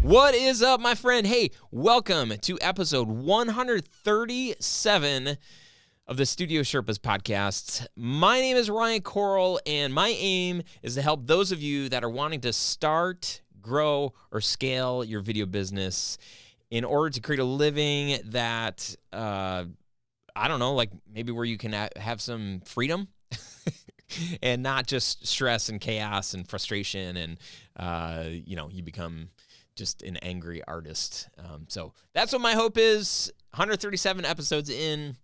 What is up, my friend? Hey, welcome to episode 137 of the Studio Sherpas podcast. My name is Ryan Koral, and my aim is to help those of you that are wanting to start, grow, or scale your video business in order to create a living that, I don't know, like maybe where you can have some freedom and not just stress and chaos and frustration and, you become just an angry artist. So that's what my hope is. 137 episodes in.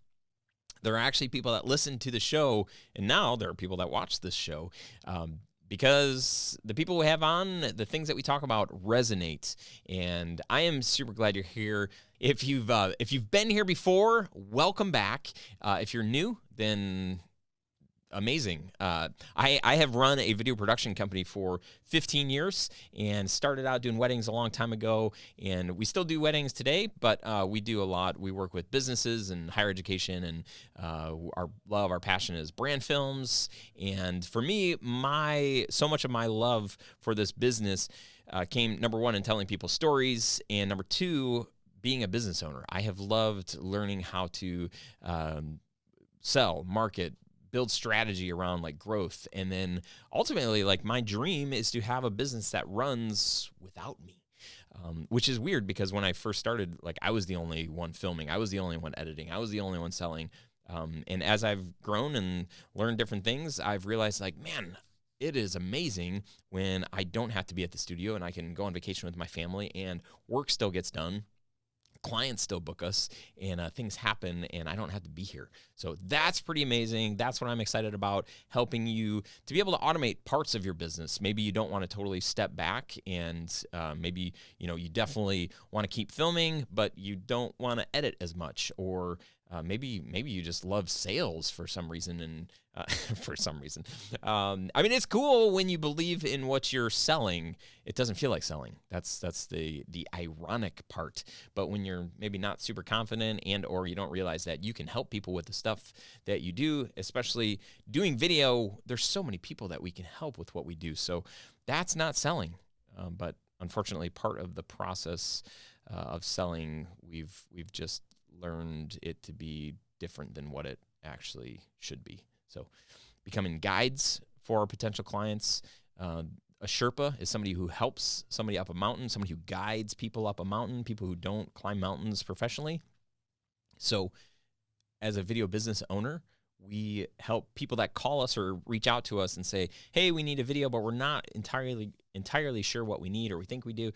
There are actually people that listen to the show, and now there are people that watch this show because the people we have on, the things that we talk about resonate. And I am super glad you're here. If you've been here before, welcome back. If you're new, then amazing. I have run a video production company for 15 years and started out doing weddings a long time ago, and we still do weddings today, but we do a lot. We work with businesses and higher education, and our passion is brand films. And for me, so much of my love for this business came, number one, in telling people stories, and number two, being a business owner. I have loved learning how to sell, market, build strategy around like growth. And then ultimately, like, my dream is to have a business that runs without me, which is weird because when I first started, like, I was the only one filming. I was the only one editing. I was the only one selling. And as I've grown and learned different things, I've realized, like, man, it is amazing when I don't have to be at the studio and I can go on vacation with my family and work still gets done. Clients still book us, and things happen, and I don't have to be here. So that's pretty amazing. That's what I'm excited about, helping you to be able to automate parts of your business. Maybe you don't want to totally step back, and maybe you definitely want to keep filming, but you don't want to edit as much, or maybe you just love sales for some reason, and I mean, it's cool when you believe in what you're selling. It doesn't feel like selling. That's the ironic part. But when you're maybe not super confident or you don't realize that you can help people with the stuff that you do, especially doing video, there's so many people that we can help with what we do. So that's not selling. But unfortunately, part of the process of selling, we've just learned it to be different than what it actually should be. So becoming guides for our potential clients. A Sherpa is somebody who helps somebody up a mountain, somebody who guides people up a mountain, people who don't climb mountains professionally. So as a video business owner, we help people that call us or reach out to us and say, hey, we need a video, but we're not entirely sure what we need or we think we do.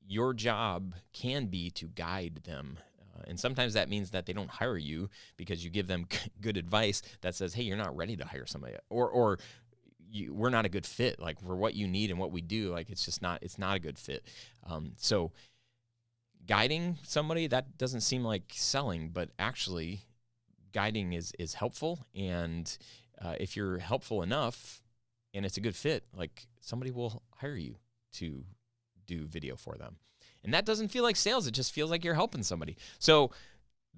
Your job can be to guide them. And sometimes that means that they don't hire you because you give them good advice that says, hey, you're not ready to hire somebody, or we're not a good fit, like, for what you need and what we do. Like, it's not a good fit. So guiding somebody, that doesn't seem like selling, but actually guiding is helpful. And if you're helpful enough and it's a good fit, like, somebody will hire you to do video for them. And that doesn't feel like sales. It just feels like you're helping somebody. So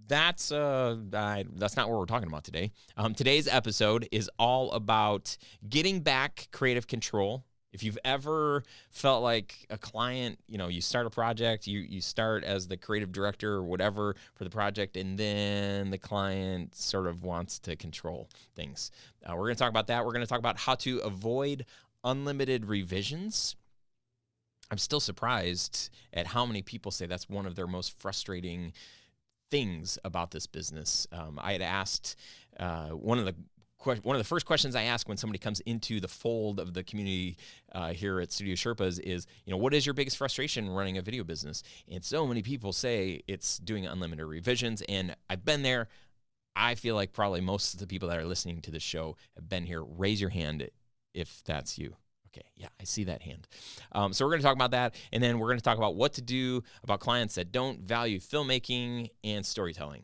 that's not what we're talking about today. Today's episode is all about getting back creative control. If you've ever felt like a client, you start a project, you start as the creative director or whatever for the project, and then the client sort of wants to control things. We're going to talk about that. We're going to talk about how to avoid unlimited revisions. I'm still surprised at how many people say that's one of their most frustrating things about this business. I had asked one of the first questions I ask when somebody comes into the fold of the community here at Studio Sherpas is, what is your biggest frustration running a video business? And so many people say it's doing unlimited revisions, and I've been there. I feel like probably most of the people that are listening to this show have been here. Raise your hand if that's you. Okay, yeah, I see that hand. So we're going to talk about that, and then we're going to talk about what to do about clients that don't value filmmaking and storytelling.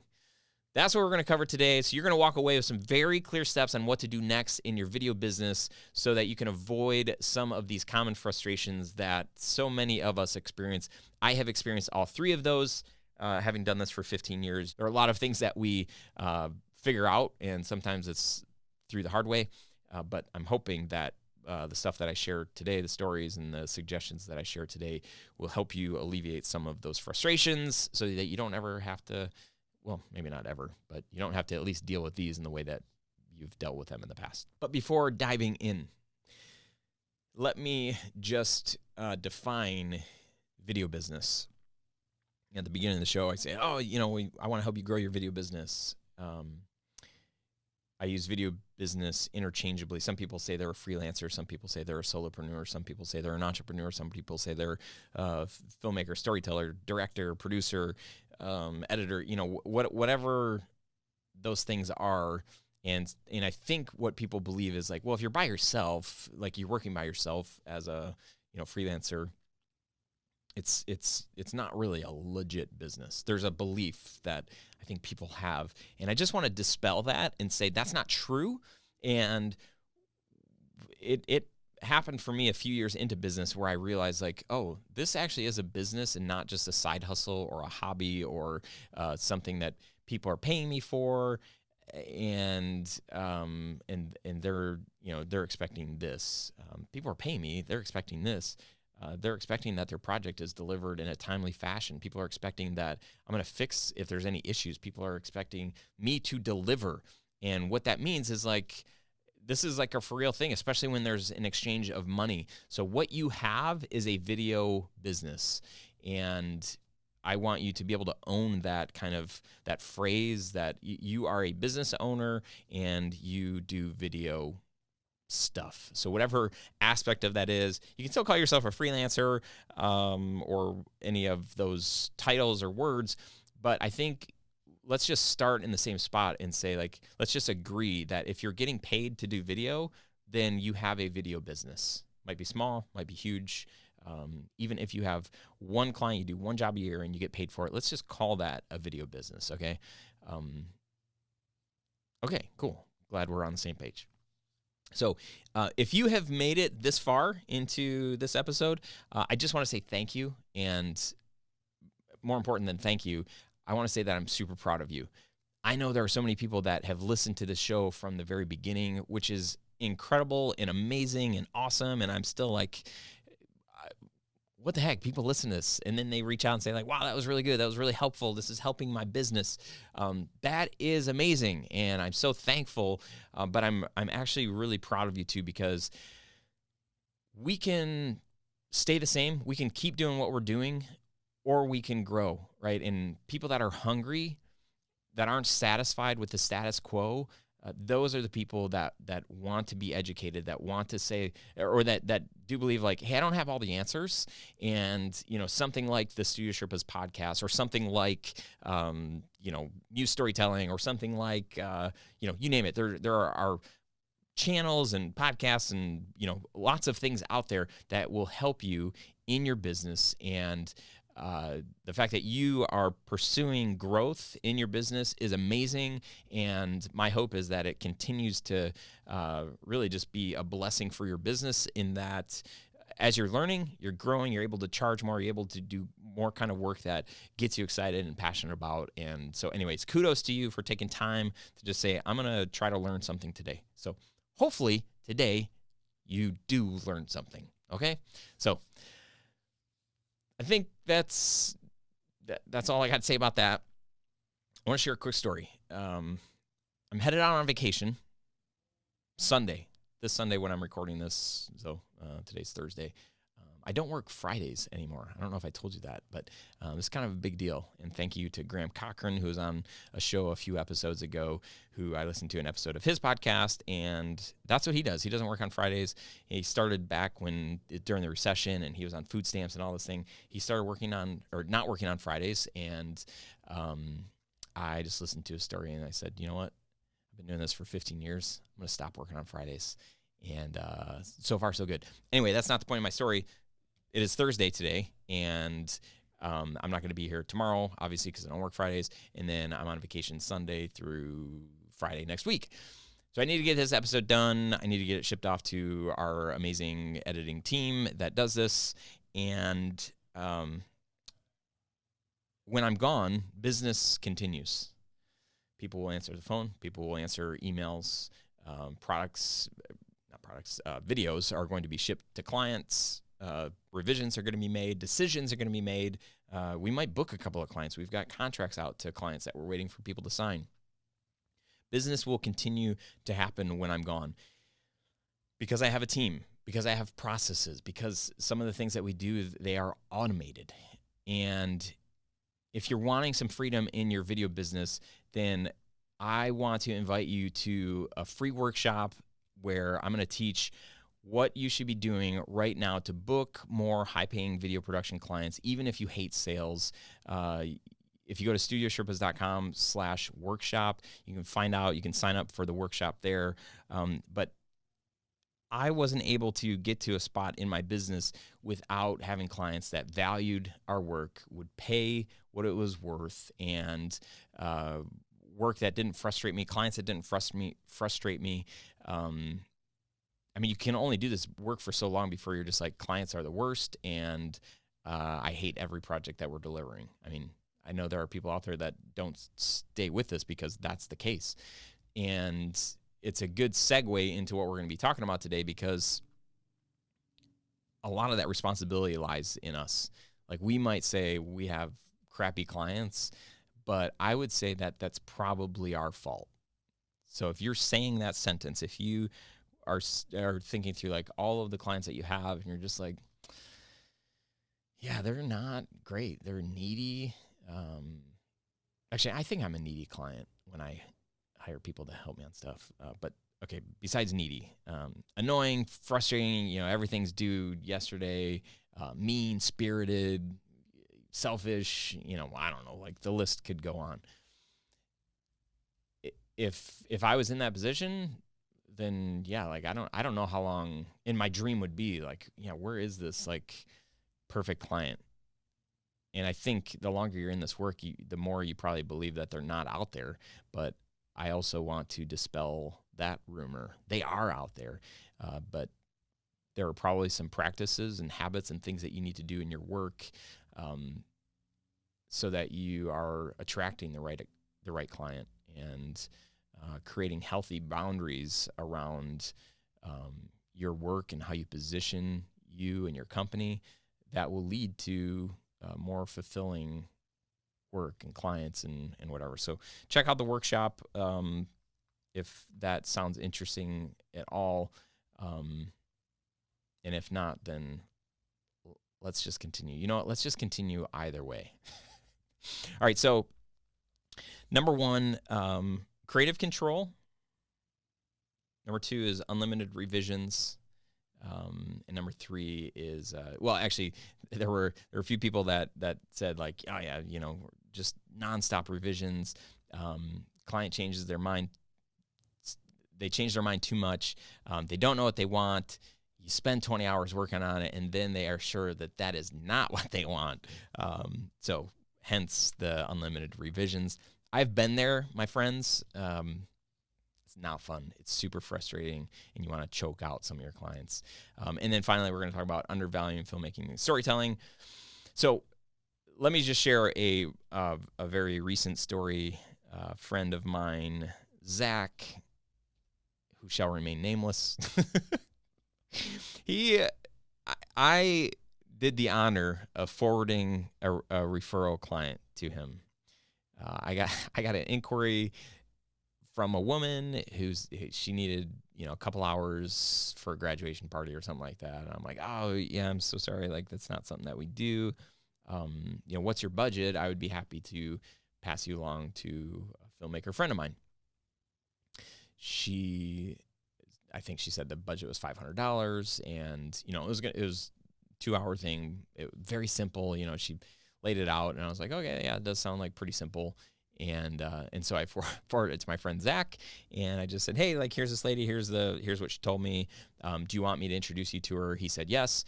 That's what we're going to cover today. So you're going to walk away with some very clear steps on what to do next in your video business so that you can avoid some of these common frustrations that so many of us experience. I have experienced all three of those, having done this for 15 years. There are a lot of things that we figure out, and sometimes it's through the hard way, but I'm hoping that the stuff that I share today, the stories and the suggestions that I share today will help you alleviate some of those frustrations so that you don't ever have to, well, maybe not ever, but you don't have to at least deal with these in the way that you've dealt with them in the past. But before diving in, let me just define video business. At the beginning of the show, I say, I want to help you grow your video business. I use video business interchangeably. Some people say they're a freelancer. Some people say they're a solopreneur. Some people say they're an entrepreneur. Some people say they're a filmmaker, storyteller, director, producer, editor, whatever those things are. And I think what people believe is like, well, if you're by yourself, like you're working by yourself as a, freelancer, it's not really a legit business. There's a belief that I think people have. And I just want to dispel that and say that's not true. And it happened for me a few years into business where I realized like, oh, this actually is a business and not just a side hustle or a hobby or something that people are paying me for. And they're, they're expecting this. People are paying me. They're expecting this. They're expecting that their project is delivered in a timely fashion. People are expecting that I'm going to fix if there's any issues. People are expecting me to deliver. And what that means is like, this is like a for real thing, especially when there's an exchange of money. So what you have is a video business. And I want you to be able to own that kind of that phrase that you are a business owner and you do video stuff. So whatever aspect of that is, you can still call yourself a freelancer or any of those titles or words. But I think let's just start in the same spot and say, like, let's just agree that if you're getting paid to do video, then you have a video business. Might be small, might be huge. Even if you have one client, you do one job a year and you get paid for it, let's just call that a video business, okay? Okay, cool. Glad we're on the same page. So if you have made it this far into this episode, I just want to say thank you. And more important than thank you, I want to say that I'm super proud of you. I know there are so many people that have listened to the show from the very beginning, which is incredible and amazing and awesome. And I'm still like, what the heck? People listen to this and then they reach out and say like, wow, that was really good. That was really helpful. This is helping my business. That is amazing. And I'm so thankful. But I'm actually really proud of you too, because we can stay the same. We can keep doing what we're doing or we can grow, right? And people that are hungry, that aren't satisfied with the status quo, those are the people that want to be educated, that want to say, or that do believe like, hey, I don't have all the answers. And, something like the Studio Sherpas podcast or something like, news storytelling or something like, you name it. There are channels and podcasts and, lots of things out there that will help you in your business. And the fact that you are pursuing growth in your business is amazing, and my hope is that it continues to really just be a blessing for your business in that as you're learning, you're growing, you're able to charge more, you're able to do more kind of work that gets you excited and passionate about. And so anyways, kudos to you for taking time to just say, I'm going to try to learn something today. So hopefully today you do learn something, okay? So I think that's all I got to say about that. I want to share a quick story. I'm headed out on vacation this Sunday when I'm recording this. So today's Thursday. I don't work Fridays anymore. I don't know if I told you that, but it's kind of a big deal. And thank you to Graham Cochran, who was on a show a few episodes ago, who I listened to an episode of his podcast, and that's what he does. He doesn't work on Fridays. He started back during the recession, and he was on food stamps and all this thing. He started not working on Fridays, and I just listened to his story, and I said, you know what? I've been doing this for 15 years. I'm going to stop working on Fridays. And so far, so good. Anyway, that's not the point of my story. It is Thursday today, and I'm not going to be here tomorrow, obviously, because I don't work Fridays, and then I'm on vacation Sunday through Friday next week. So I need to get this episode done. I need to get it shipped off to our amazing editing team that does this, and when I'm gone, business continues. People will answer the phone. People will answer emails, videos are going to be shipped to clients. Revisions are going to be made. Decisions are going to be made. We might book a couple of clients. We've got contracts out to clients that we're waiting for people to sign. Business will continue to happen when I'm gone because I have a team, because I have processes, because some of the things that we do, they are automated. And if you're wanting some freedom in your video business, then I want to invite you to a free workshop where I'm going to teach what you should be doing right now to book more high-paying video production clients, even if you hate sales. If you go to studiosherpas.com/workshop, you can find out, you can sign up for the workshop there. But I wasn't able to get to a spot in my business without having clients that valued our work, would pay what it was worth, and work that didn't frustrate me, clients that didn't frustrate me. I mean, you can only do this work for so long before you're just like, clients are the worst, and I hate every project that we're delivering. I mean, I know there are people out there that don't stay with us because that's the case. And it's a good segue into what we're going to be talking about today, because a lot of that responsibility lies in us. Like, we might say we have crappy clients, but I would say that that's probably our fault. So if you're saying that sentence, if you are thinking through like all of the clients that you have, and you're just like, yeah, they're not great, they're needy. Actually, I think I'm a needy client when I hire people to help me on stuff. But okay, besides needy, annoying, frustrating, everything's due yesterday, mean-spirited, selfish, I don't know, like the list could go on. If I was in that position, then yeah, like I don't know how long in my dream would be like, where is this like perfect client? And I think the longer you're in this work, the more you probably believe that they're not out there. But I also want to dispel that rumor. They are out there, but there are probably some practices and habits and things that you need to do in your work, so that you are attracting the right client, and creating healthy boundaries around your work and how you position you and your company that will lead to more fulfilling work and clients and whatever. So check out the workshop if that sounds interesting at all. And if not, then let's just continue. You know what? Let's just continue either way. All right. So number one, creative control. Number two is unlimited revisions. And number three is, actually, there were a few people that said like, oh yeah, just nonstop revisions. Client changes their mind. They change their mind too much. They don't know what they want. You spend 20 hours working on it, and then they are sure that that is not what they want. So hence the unlimited revisions. I've been there, my friends. It's not fun. It's super frustrating, and you want to choke out some of your clients. And then finally, we're going to talk about undervaluing filmmaking and storytelling. So let me just share a very recent story. A friend of mine, Zach, who shall remain nameless, I did the honor of forwarding a referral client to him. I got an inquiry from a woman she needed, a couple hours for a graduation party or something like that. And I'm like, oh yeah, I'm so sorry. Like, that's not something that we do. What's your budget? I would be happy to pass you along to a filmmaker friend of mine. I think she said the budget was $500, and it was 2-hour thing. Very simple. She laid it out, and I was like, okay, yeah, it does sound like pretty simple. And so I forwarded it to my friend Zach, and I just said, hey, like, here's this lady, here's what she told me. Do you want me to introduce you to her? He said yes.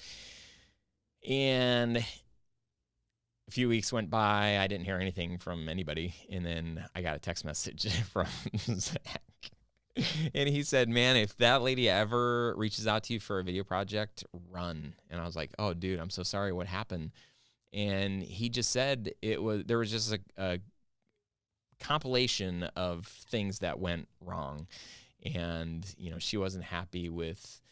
And a few weeks went by, I didn't hear anything from anybody, and then I got a text message from Zach. And he said, man, if that lady ever reaches out to you for a video project, run. And I was like, oh, dude, I'm so sorry. What happened? And he just said there was just a compilation of things that went wrong. And, she wasn't happy with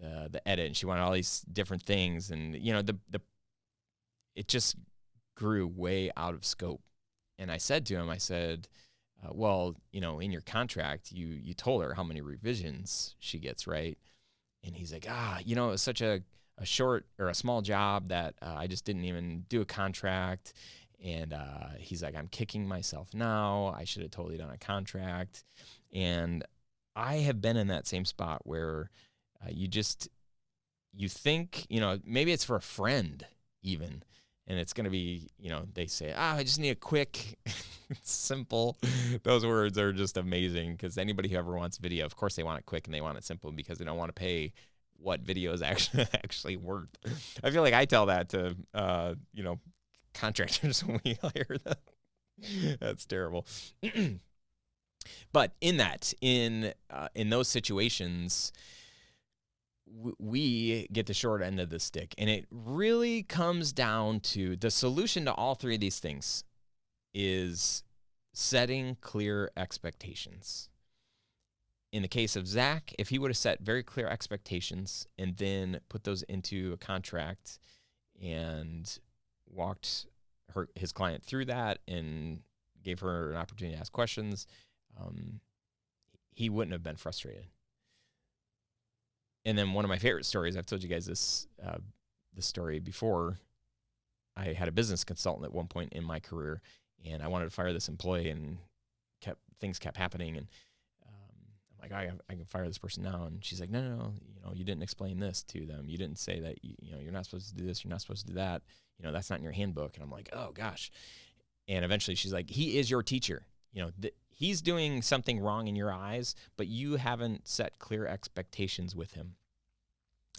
the edit, and she wanted all these different things, and it just grew way out of scope. And I said to him, I said, well, in your contract, you told her how many revisions she gets, right? And he's like, it's such a short or a small job that I just didn't even do a contract. And he's like, I'm kicking myself now. I should have totally done a contract. And I have been in that same spot where you think, maybe it's for a friend even, and it's going to be, they say, I just need a quick, simple. Those words are just amazing, because anybody who ever wants video, of course they want it quick and they want it simple, because they don't want to pay what video is actually worth. I feel like I tell that to, contractors when we hire them. That's terrible. But in those situations, we get the short end of the stick. And it really comes down to the solution to all three of these things is setting clear expectations. In the case of Zach, if he would have set very clear expectations and then put those into a contract and walked his client through that and gave her an opportunity to ask questions, he wouldn't have been frustrated. And then one of my favorite stories, I've told you guys this story before. I had a business consultant at one point in my career, and I wanted to fire this employee, and things kept happening. And I'm like, I can fire this person now. And she's like, no, you didn't explain this to them. You didn't say that, you're not supposed to do this. You're not supposed to do that. That's not in your handbook. And I'm like, oh gosh. And eventually she's like, he is your teacher. He's doing something wrong in your eyes, but you haven't set clear expectations with him.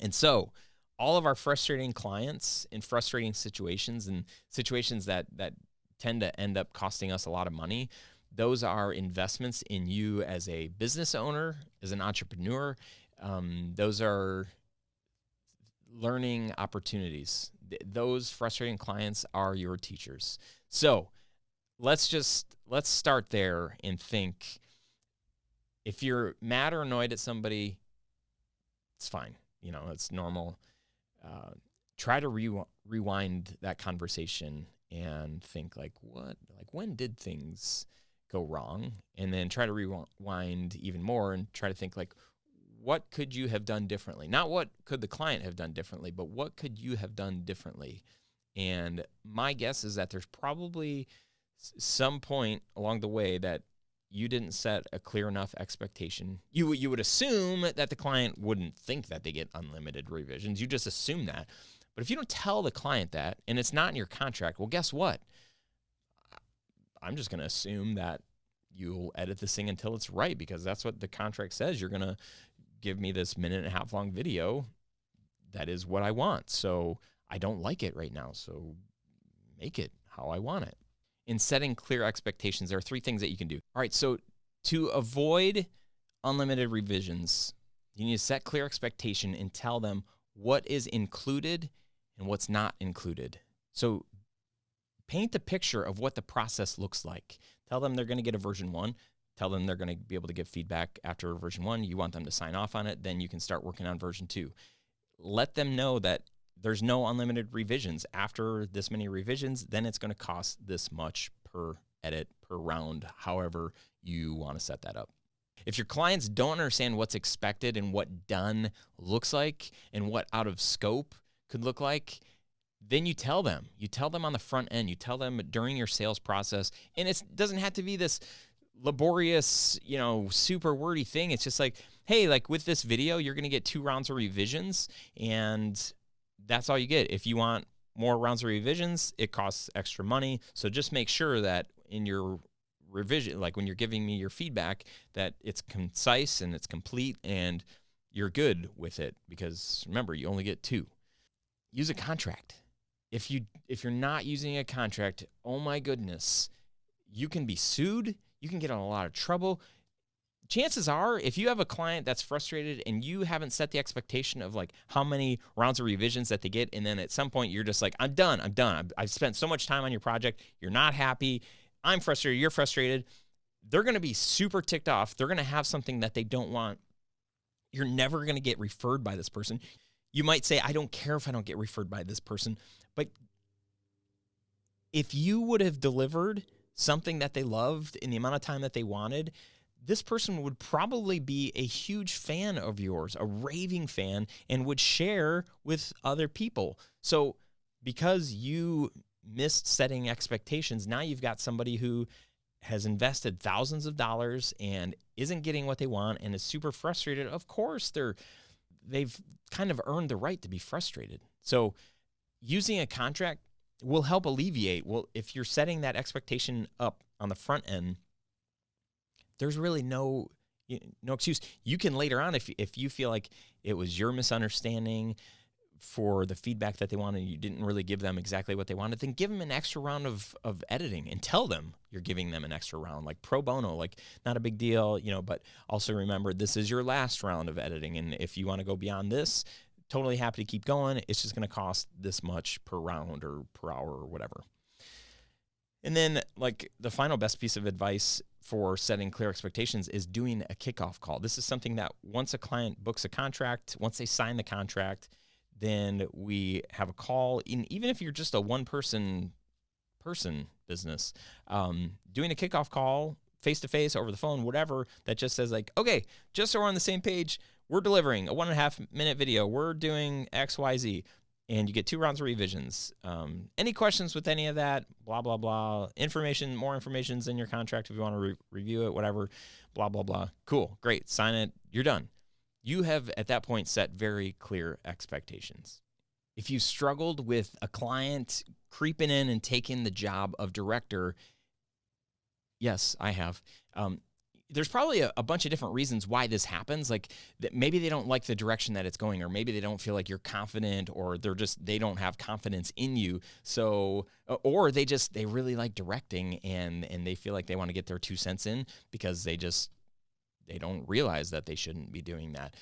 And so all of our frustrating clients in frustrating situations, and situations that tend to end up costing us a lot of money, those are investments in you as a business owner, as an entrepreneur. Those are learning opportunities. Those frustrating clients are your teachers. So let's start there and think, if you're mad or annoyed at somebody, it's fine. It's normal. Try to rewind that conversation and think when did things go wrong? And then try to rewind even more and try to think what could you have done differently? Not what could the client have done differently, but what could you have done differently? And my guess is that there's probably some point along the way that you didn't set a clear enough expectation. You would assume that the client wouldn't think that they get unlimited revisions. You just assume that. But if you don't tell the client that, and it's not in your contract, well, guess what? I'm just going to assume that you'll edit this thing until it's right, because that's what the contract says. You're going to give me this 1.5-minute long video. That is what I want. So I don't like it right now. So make it how I want it. In setting clear expectations, there are 3 things that you can do. All right, so to avoid unlimited revisions, you need to set clear expectation and tell them what is included and what's not included. So paint the picture of what the process looks like. Tell them they're going to get a version 1. Tell them they're going to be able to give feedback after version 1. You want them to sign off on it. Then you can start working on version 2. Let them know that there's no unlimited revisions. After this many revisions, then it's going to cost this much per edit, per round, however you want to set that up. If your clients don't understand what's expected and what done looks like and what out of scope could look like, then you tell them. You tell them on the front end. You tell them during your sales process. And it doesn't have to be this laborious, super wordy thing. It's just like, hey, with this video, you're going to get 2 rounds of revisions, and that's all you get. If you want more rounds of revisions, it costs extra money. So just make sure that in your revision, when you're giving me your feedback, that it's concise and it's complete and you're good with it, because remember, you only get 2. Use a contract. If you're not using a contract, oh my goodness, you can be sued. You can get in a lot of trouble. Chances are, if you have a client that's frustrated and you haven't set the expectation of how many rounds of revisions that they get, and then at some point you're just like, I'm done. I've spent so much time on your project. You're not happy. I'm frustrated. You're frustrated. They're going to be super ticked off. They're going to have something that they don't want You're never going to get referred by this person. You might say, I don't care if I don't get referred by this person. But if you would have delivered something that they loved in the amount of time that they wanted, this person would probably be a huge fan of yours, a raving fan, and would share with other people. So because you missed setting expectations, now you've got somebody who has invested thousands of dollars and isn't getting what they want and is super frustrated. Of course, they've kind of earned the right to be frustrated. So using a contract will help alleviate. Well, if you're setting that expectation up on the front end, there's really no excuse. You can later on, if you feel like it was your misunderstanding for the feedback that they wanted, you didn't really give them exactly what they wanted, then give them an extra round of editing and tell them you're giving them an extra round, like pro bono, like not a big deal, but also remember this is your last round of editing. And if you want to go beyond this, totally happy to keep going. It's just going to cost this much per round or per hour or whatever. And then like the final best piece of advice for setting clear expectations is doing a kickoff call. This is something that once a client books a contract, once they sign the contract, then we have a call. Even if you're just a one-person business, doing a kickoff call, face-to-face, over the phone, whatever, that just says like, okay, just so we're on the same page, we're delivering a 1.5 minute video. We're doing X, Y, Z. And you get 2 rounds of revisions. Any questions with any of that? Blah, blah, blah. More information's in your contract if you want to review it, whatever. Blah, blah, blah. Cool. Great. Sign it. You're done. You have, at that point, set very clear expectations. If you struggled with a client creeping in and taking the job of director, yes, I have. There's probably a bunch of different reasons why this happens. Like that maybe they don't like the direction that it's going, or maybe they don't feel like you're confident, or they don't have confidence in you. So, or they really like directing and they feel like they want to get their 2 cents in because they don't realize that they shouldn't be doing that.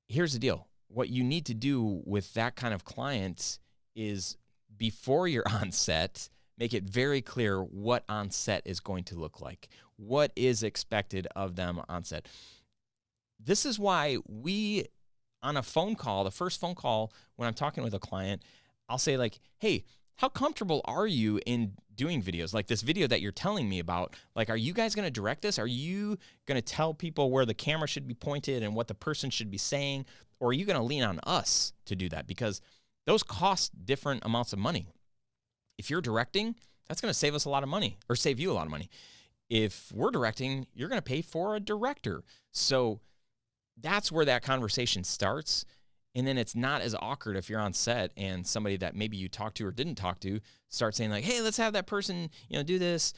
Here's the deal. What you need to do with that kind of client is before you're on set, make it very clear what on set is going to look like. What is expected of them on set. This is why on a phone call, the first phone call, when I'm talking with a client, I'll say like, hey, how comfortable are you in doing videos? Like this video that you're telling me about, like, are you guys going to direct this? Are you going to tell people where the camera should be pointed and what the person should be saying? Or are you going to lean on us to do that? Because those cost different amounts of money. If you're directing, that's going to save us a lot of money, or save you a lot of money. If we're directing, you're going to pay for a director. So that's where that conversation starts. And then it's not as awkward if you're on set and somebody that maybe you talked to or didn't talk to starts saying like, hey, let's have that person, do this.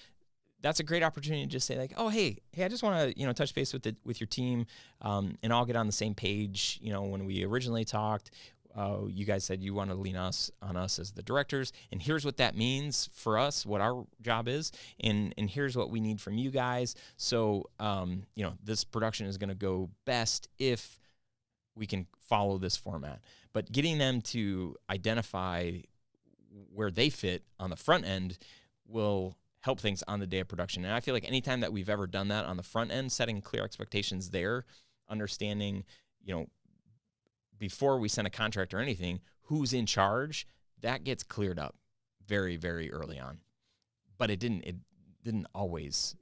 That's a great opportunity to just say like, oh, hey, I just want to, touch base with your team, and all get on the same page. When we originally talked, you guys said you want to lean on us as the directors, and here's what that means for us, what our job is, and here's what we need from you guys. So, this production is going to go best if we can follow this format. But getting them to identify where they fit on the front end will help things on the day of production. And I feel like anytime that we've ever done that on the front end, setting clear expectations there, understanding, before we send a contract or anything, who's in charge, that gets cleared up very, very early on. But it wasn't always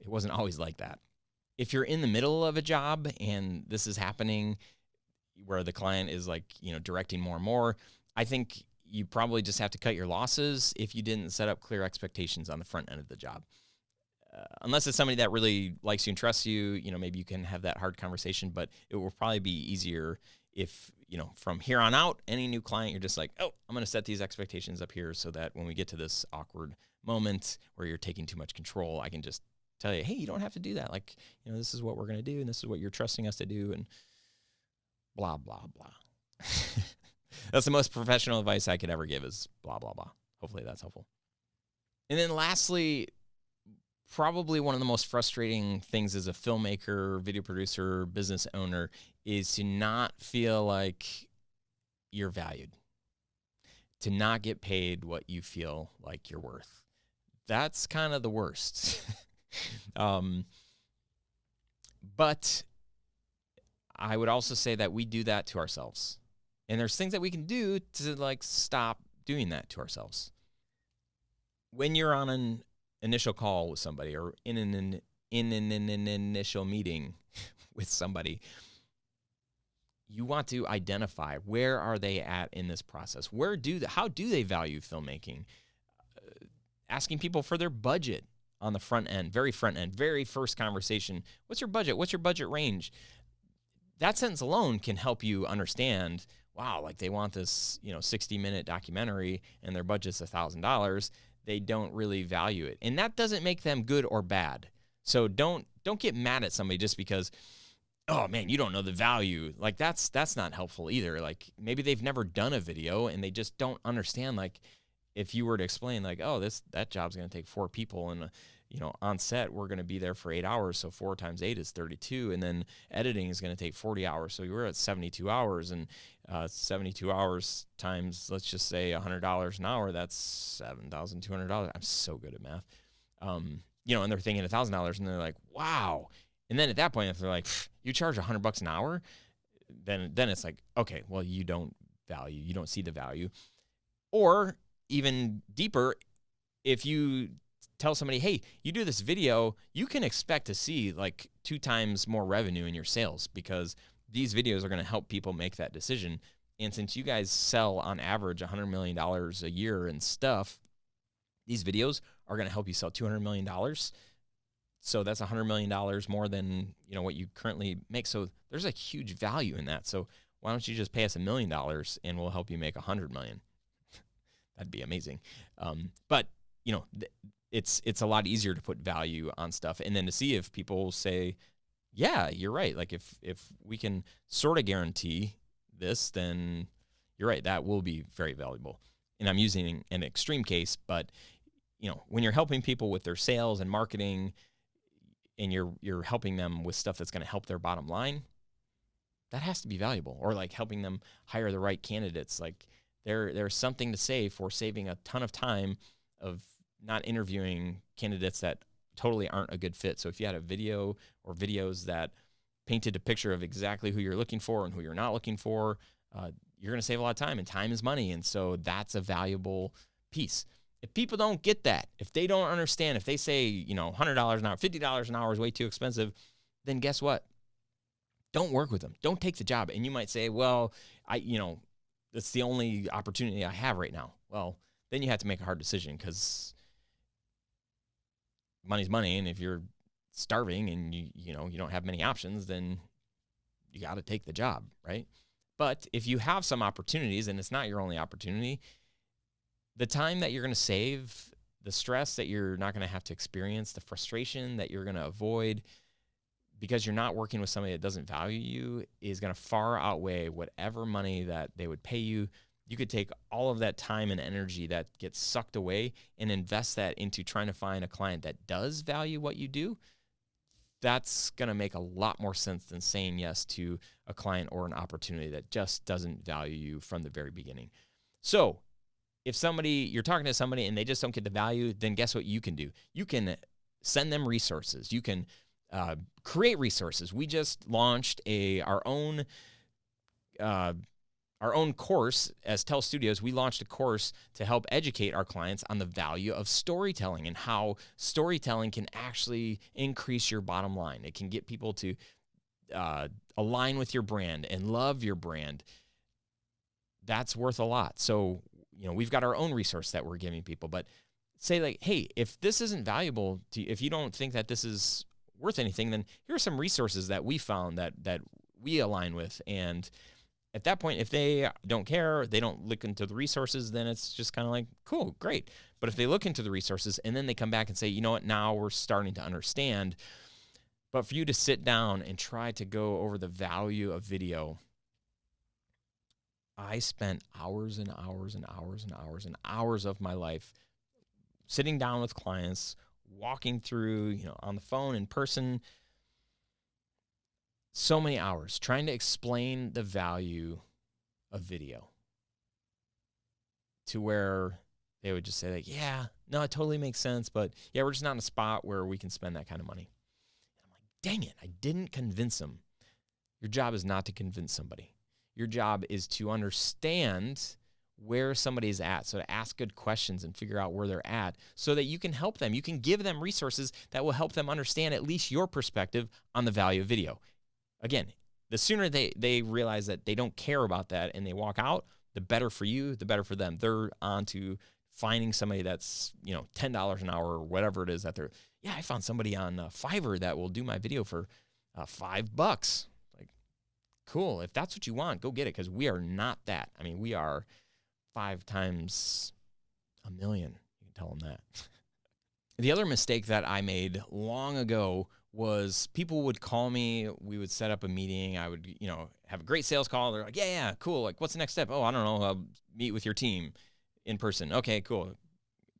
like that. If you're in the middle of a job and this is happening where the client is like, directing more and more, I think you probably just have to cut your losses if you didn't set up clear expectations on the front end of the job. Unless it's somebody that really likes you and trusts you, maybe you can have that hard conversation, but it will probably be easier if, from here on out, any new client, you're just like, oh, I'm going to set these expectations up here so that when we get to this awkward moment where you're taking too much control, I can just tell you, hey, you don't have to do that. Like, this is what we're going to do, and this is what you're trusting us to do, and blah, blah, blah. That's the most professional advice I could ever give is blah, blah, blah. Hopefully that's helpful. And then lastly, probably one of the most frustrating things as a filmmaker, video producer, business owner is to not feel like you're valued, to not get paid what you feel like you're worth. That's kind of the worst. But I would also say that we do that to ourselves. And there's things that we can do to like stop doing that to ourselves. When you're on an initial call with somebody or in an initial meeting with somebody, you want to identify where are they at in this process? How do they value filmmaking? Asking people for their budget on the front end, very first conversation. What's your budget? What's your budget range? That sentence alone can help you understand, wow, like they want this, 60-minute documentary and their budget's $1,000. They don't really value it. And that doesn't make them good or bad. So don't get mad at somebody just because, oh man, you don't know the value. Like that's not helpful either. Like maybe they've never done a video and they just don't understand. Like if you were to explain like, oh, that job's going to take 4 people and on set, we're going to be there for 8 hours. So 4 times 8 is 32. And then editing is going to take 40 hours. So you're at 72 hours and 72 hours times, let's just say $100 an hour. That's $7,200. I'm so good at math. And they're thinking $1,000 and they're like, wow. And then at that point, if they're like, you charge $100 an hour, then it's like, okay, well, you don't see the value. Or even deeper, if you tell somebody, hey, you do this video, you can expect to see like 2 times more revenue in your sales because these videos are going to help people make that decision. And since you guys sell on average $100 million a year and stuff, these videos are going to help you sell $200 million. So that's $100 million more than, what you currently make. So there's a huge value in that. So why don't you just pay us $1 million and we'll help you make $100 million? That'd be amazing. But it's a lot easier to put value on stuff and then to see if people say, yeah, you're right. Like if we can sort of guarantee this, then you're right. That will be very valuable. And I'm using an extreme case, but when you're helping people with their sales and marketing and you're helping them with stuff that's going to help their bottom line, that has to be valuable. Or like helping them hire the right candidates. Like there's something to say for saving a ton of time of not interviewing candidates that totally aren't a good fit. So if you had a video or videos that painted a picture of exactly who you're looking for and who you're not looking for, you're going to save a lot of time, and time is money. And so that's a valuable piece. If people don't get that, if they don't understand, if they say, $100 an hour, $50 an hour is way too expensive, then guess what? Don't work with them. Don't take the job. And you might say, well, that's the only opportunity I have right now. Well, then you have to make a hard decision because money's money. And if you're starving and you don't have many options, then you got to take the job, right? But if you have some opportunities and it's not your only opportunity, the time that you're going to save, the stress that you're not going to have to experience, the frustration that you're going to avoid because you're not working with somebody that doesn't value you is going to far outweigh whatever money that they would pay you. You could take all of that time and energy that gets sucked away and invest that into trying to find a client that does value what you do. That's going to make a lot more sense than saying yes to a client or an opportunity that just doesn't value you from the very beginning. So if you're talking to somebody and they just don't get the value, then guess what you can do? You can send them resources. You can create resources. We just launched our own course as Tell Studios. We launched a course to help educate our clients on the value of storytelling and how storytelling can actually increase your bottom line. It can get people to align with your brand and love your brand. That's worth a lot. So, we've got our own resource that we're giving people, but say like, hey, if this isn't valuable to you, if you don't think that this is worth anything, then here are some resources that we found that we align with. And at that point, if they don't care, they don't look into the resources, then it's just kind of like, cool, great. But if they look into the resources and then they come back and say, you know what, now we're starting to understand. But for you to sit down and try to go over the value of video, I spent hours and hours and hours and hours and hours of my life sitting down with clients, walking through, on the phone, in person, so many hours trying to explain the value of video to where they would just say like, yeah, no, it totally makes sense. But yeah, we're just not in a spot where we can spend that kind of money. I'm like, dang it, I didn't convince them Your job is not to convince somebody. Your job is to understand where somebody's at. So to ask good questions and figure out where they're at so that you can help them. You can give them resources that will help them understand at least your perspective on the value of video. Again, the sooner they realize that they don't care about that and they walk out, the better for you, the better for them. They're on to finding somebody that's, $10 an hour or whatever it is that they're, I found somebody on Fiverr that will do my video for $5. Like, cool. If that's what you want, go get it, because we are not that. I mean, we are 5 times a million. You can tell them that. The other mistake that I made long ago was people would call me. We would set up a meeting. I would, have a great sales call. They're like, yeah, cool. Like, what's the next step? Oh, I don't know. I'll meet with your team in person. Okay, cool.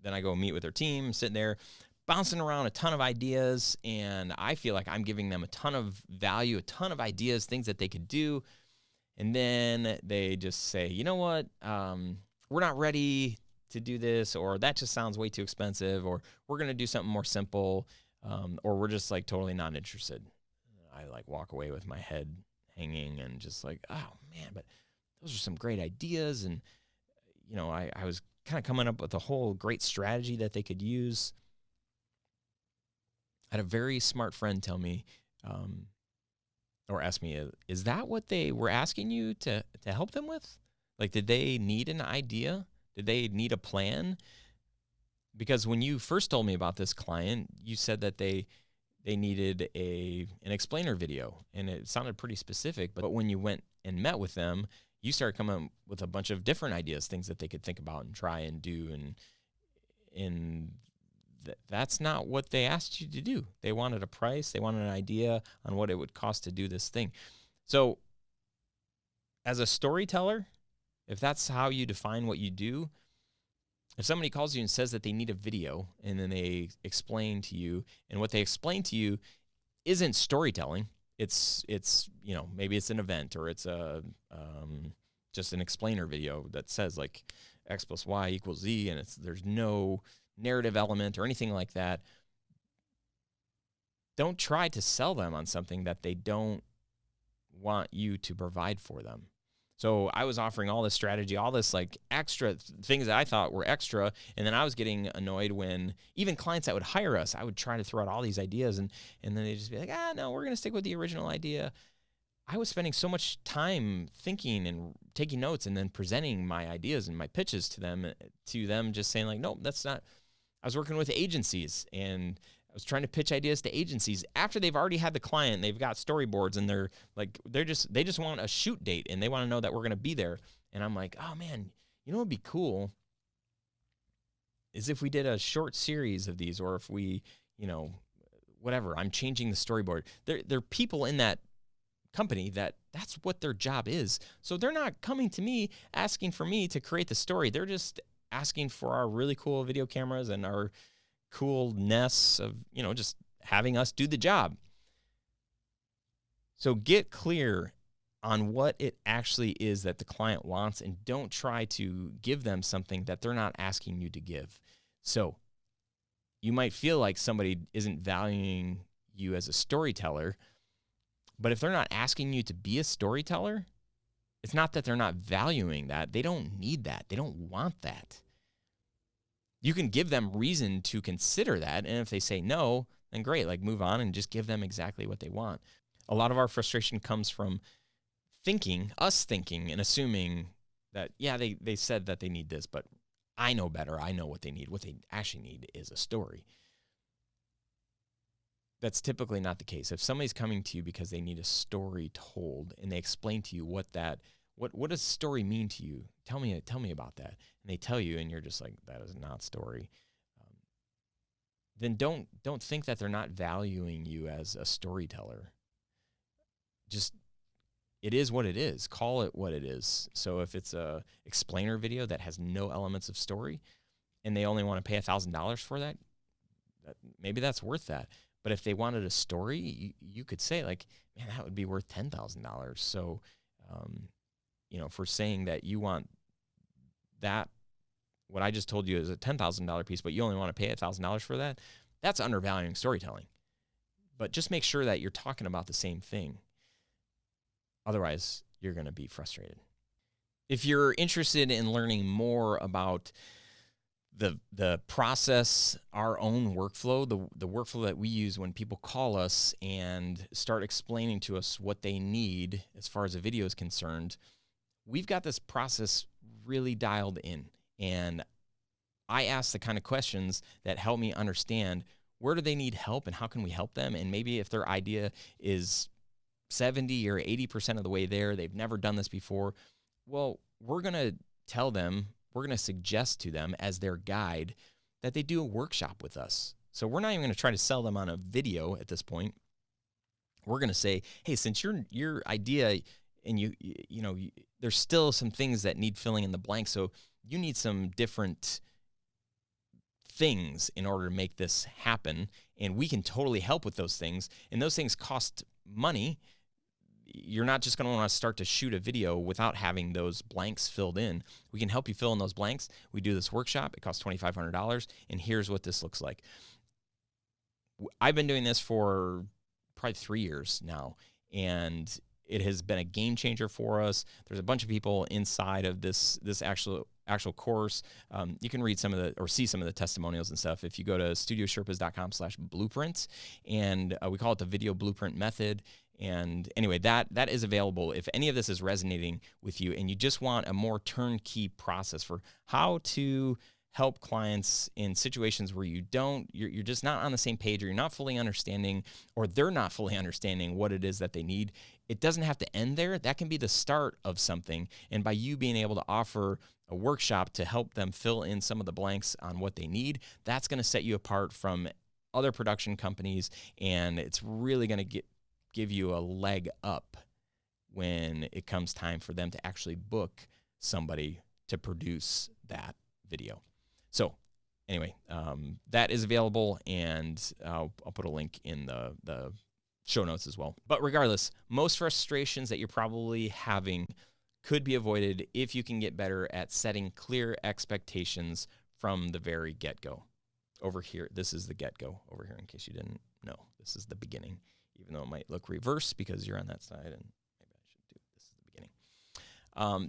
Then I go meet with their team, sitting there, bouncing around a ton of ideas. And I feel like I'm giving them a ton of value, a ton of ideas, things that they could do. And then they just say, you know what? We're not ready to do this, or that just sounds way too expensive, or we're going to do something more simple, or we're just like totally not interested. I like walk away with my head hanging and just like, oh man, but those are some great ideas. And, I was kind of coming up with a whole great strategy that they could use. I had a very smart friend tell me, or ask me, is that what they were asking you to help them with? Like, did they need an idea? Did they need a plan? Because when you first told me about this client, you said that they needed an explainer video, and it sounded pretty specific. But when you went and met with them, you started coming up with a bunch of different ideas, things that they could think about and try and do. And that's not what they asked you to do. They wanted a price. They wanted an idea on what it would cost to do this thing. So as a storyteller, if that's how you define what you do, if somebody calls you and says that they need a video and then they explain to you, and what they explain to you isn't storytelling, it's maybe it's an event, or it's just an explainer video that says like X plus Y equals Z, and there's no narrative element or anything like that. Don't try to sell them on something that they don't want you to provide for them. So I was offering all this strategy, all this like extra things that I thought were extra. And then I was getting annoyed when even clients that would hire us, I would try to throw out all these ideas, and then they'd just be like, no, we're going to stick with the original idea. I was spending so much time thinking and taking notes and then presenting my ideas and my pitches to them just saying like, no, that's not. I was working with agencies, and I was trying to pitch ideas to agencies after they've already had the client. They've got storyboards, and they just want a shoot date, and they want to know that we're going to be there. And I'm like, oh man, what would be cool is if we did a short series of these, or if we, whatever. I'm changing the storyboard. There are people in that company that's what their job is. So they're not coming to me asking for me to create the story. They're just asking for our really cool video cameras and our coolness of, just having us do the job. So get clear on what it actually is that the client wants, and don't try to give them something that they're not asking you to give. So you might feel like somebody isn't valuing you as a storyteller, but if they're not asking you to be a storyteller, it's not that they're not valuing that. They don't need that. They don't want that. You can give them reason to consider that. And if they say no, then great, like move on and just give them exactly what they want. A lot of our frustration comes from us thinking and assuming that, they said that they need this, but I know better. I know what they need. What they actually need is a story. That's typically not the case. If somebody's coming to you because they need a story told, and they explain to you what does story mean to you? Tell me about that. And they tell you, and you're just like, that is not story. Then don't think that they're not valuing you as a storyteller. Just, it is what it is. Call it what it is. So if it's a explainer video that has no elements of story, and they only want to pay $1,000 for that, maybe that's worth that. But if they wanted a story, you could say like, man, that would be worth $10,000. So, for saying that you want that, what I just told you is a $10,000 piece, but you only want to pay $1,000 for that, that's undervaluing storytelling. But just make sure that you're talking about the same thing. Otherwise, you're going to be frustrated. If you're interested in learning more about the process, our own workflow, the workflow that we use when people call us and start explaining to us what they need as far as a video is concerned, we've got this process really dialed in. And I ask the kind of questions that help me understand where do they need help and how can we help them? And maybe if their idea is 70 or 80% of the way there, they've never done this before, well, we're going to tell them, we're going to suggest to them as their guide that they do a workshop with us. So we're not even going to try to sell them on a video at this point. We're going to say, hey, since your idea and there's still some things that need filling in the blank. So you need some different things in order to make this happen. And we can totally help with those things. And those things cost money. You're not just going to want to start to shoot a video without having those blanks filled in. We can help you fill in those blanks. We do this workshop. It costs $2,500. And here's what this looks like. I've been doing this for probably 3 years now, and it has been a game changer for us. There's a bunch of people inside of this actual course. You can read or see some of the testimonials and stuff if you go to studiosherpas.com/blueprint, and we call it the video blueprint method. And anyway, that is available if any of this is resonating with you and you just want a more turnkey process for how to help clients in situations where you're just not on the same page, or you're not fully understanding, or they're not fully understanding what it is that they need. It doesn't have to end there. That can be the start of something. And by you being able to offer a workshop to help them fill in some of the blanks on what they need, that's going to set you apart from other production companies. And it's really going to give you a leg up when it comes time for them to actually book somebody to produce that video. So anyway, that is available, and I'll put a link in the show notes as well. But regardless, most frustrations that you're probably having could be avoided if you can get better at setting clear expectations from the very get-go. Over here, this is the get-go over here, in case you didn't know. This is the beginning, even though it might look reverse because you're on that side, and maybe I should do this is the beginning.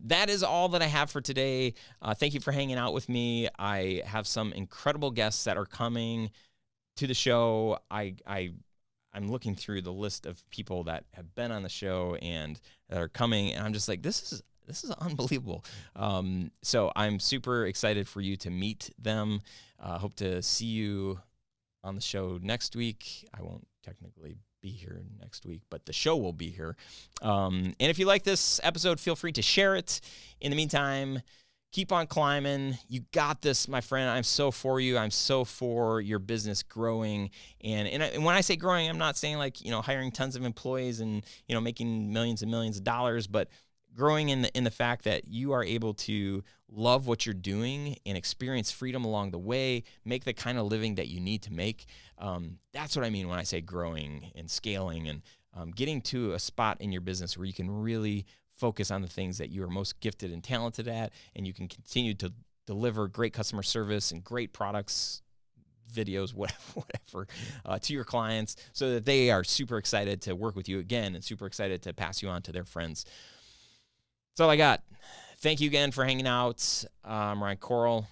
That is all that I have for today. Thank you for hanging out with me. I have some incredible guests that are coming to the show. I'm looking through the list of people that have been on the show and that are coming, and I'm just like, this is unbelievable. So I'm super excited for you to meet them. Hope to see you on the show next week. I won't technically be here next week, but the show will be here. And if you like this episode, feel free to share it. In the meantime, keep on climbing. You got this, my friend. I'm so for you. I'm so for your business growing. And when I say growing, I'm not saying like, hiring tons of employees and, making millions and millions of dollars, but growing in the fact that you are able to love what you're doing and experience freedom along the way, make the kind of living that you need to make. That's what I mean when I say growing and scaling and getting to a spot in your business where you can really focus on the things that you are most gifted and talented at, and you can continue to deliver great customer service and great products, videos, whatever, to your clients, so that they are super excited to work with you again and super excited to pass you on to their friends. That's all I got. Thank you again for hanging out. I'm Ryan Koral.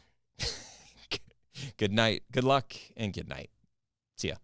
Good night, good luck, and good night. See ya.